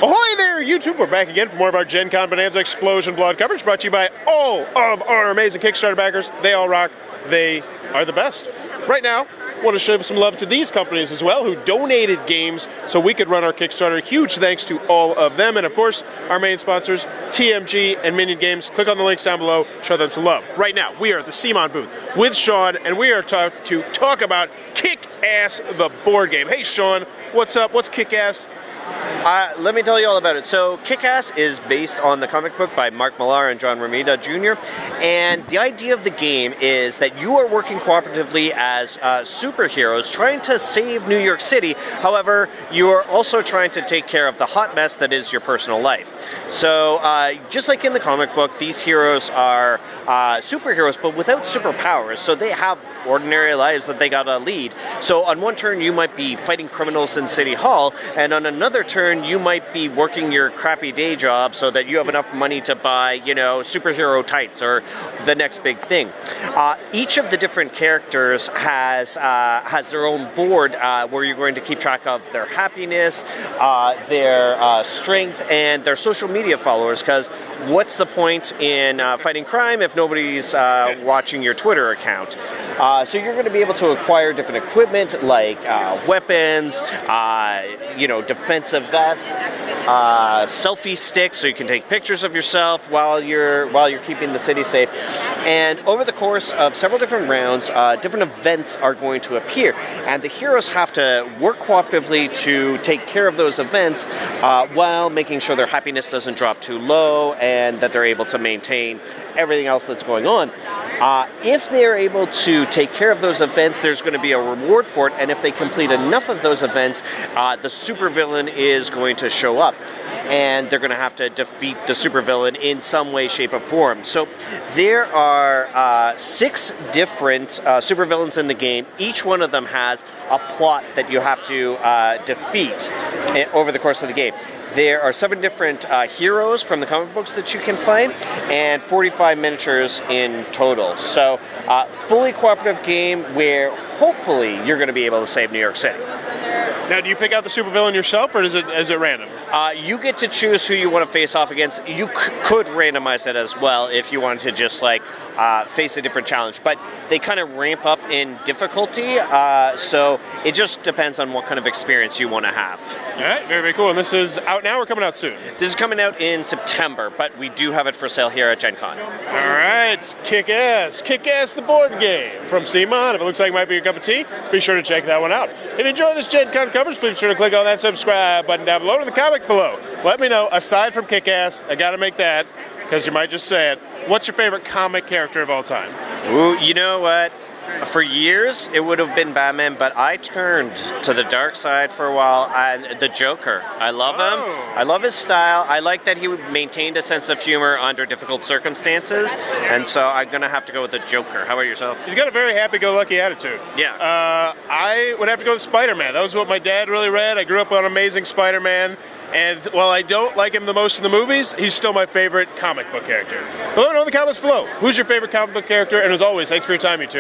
Ahoy there, YouTube! We're back again for more of our Gencon Bonanza Explosion Blood coverage, brought to you by all of our amazing Kickstarter backers. They all rock. They are the best. Right now, I want to show some love to these companies as well, who donated games so we could run our Kickstarter. Huge thanks to all of them, and of course, our main sponsors, TMG and Minion Games. Click on the links down below, show them some love. Right now, we are at the CMON booth with Sean, and we are to talk about Kick-Ass, the board game. Hey, Sean, what's up? What's Kick-Ass? Let me tell you all about it. So Kick-Ass is based on the comic book by Mark Millar and John Romita Jr. And the idea of the game is that you are working cooperatively as superheroes trying to save New York City. However, you are also trying to take care of the hot mess that is your personal life. So just like in the comic book, these heroes are superheroes but without superpowers. So they have ordinary lives that they gotta lead. So on one turn you might be fighting criminals in City Hall, and on another turn you might be working your crappy day job so that you have enough money to buy, you know, superhero tights or the next big thing. Each of the different characters has their own board where you're going to keep track of their happiness, their strength, and their social media followers, because what's the point in fighting crime if nobody's watching your Twitter account? So you're going to be able to acquire different equipment like weapons, you know, defensive vests, selfie sticks, so you can take pictures of yourself while you're keeping the city safe. And over the course of several different rounds, different events are going to appear, and the heroes have to work cooperatively to take care of those events while making sure their happiness doesn't drop too low and that they're able to maintain everything else that's going on. If they're able to take care of those events, there's going to be a reward for it, and if they complete enough of those events, the supervillain is going to show up, and they're going to have to defeat the supervillain in some way, shape, or form. So there are 6 different supervillains in the game. Each one of them has a plot that you have to defeat over the course of the game. There are 7 different heroes from the comic books that you can play, and 45 miniatures in total. So, fully cooperative game where hopefully you're going to be able to save New York City. Now, do you pick out the supervillain yourself, or is it random? You get to choose who you want to face off against. You could randomize it as well if you wanted to just like face a different challenge, but they kind of ramp up in difficulty, so it just depends on what kind of experience you want to have. All right, very, very cool. And this is out now or coming out soon? This is coming out in September, but we do have it for sale here at Gencon. All right, Kick-Ass. Kick-Ass, the board game from CMON. If it looks like it might be your cup of tea, be sure to check that one out. If you enjoy this Gencon coverage, please be sure to click on that subscribe button down below in the comment below. Let me know, aside from Kick-Ass, I gotta make that, because you might just say it, what's your favorite comic character of all time? Ooh, you know what? For years, it would have been Batman, but I turned to the dark side for a while, and the Joker. I love him. I love his style. I like that he maintained a sense of humor under difficult circumstances, and so I'm going to have to go with the Joker. How about yourself? He's got a very happy-go-lucky attitude. Yeah. I would have to go with Spider-Man. That was what my dad really read. I grew up on Amazing Spider-Man. And while I don't like him the most in the movies, he's still my favorite comic book character. Let me know in the comments below. Who's your favorite comic book character? And as always, thanks for your time, you two.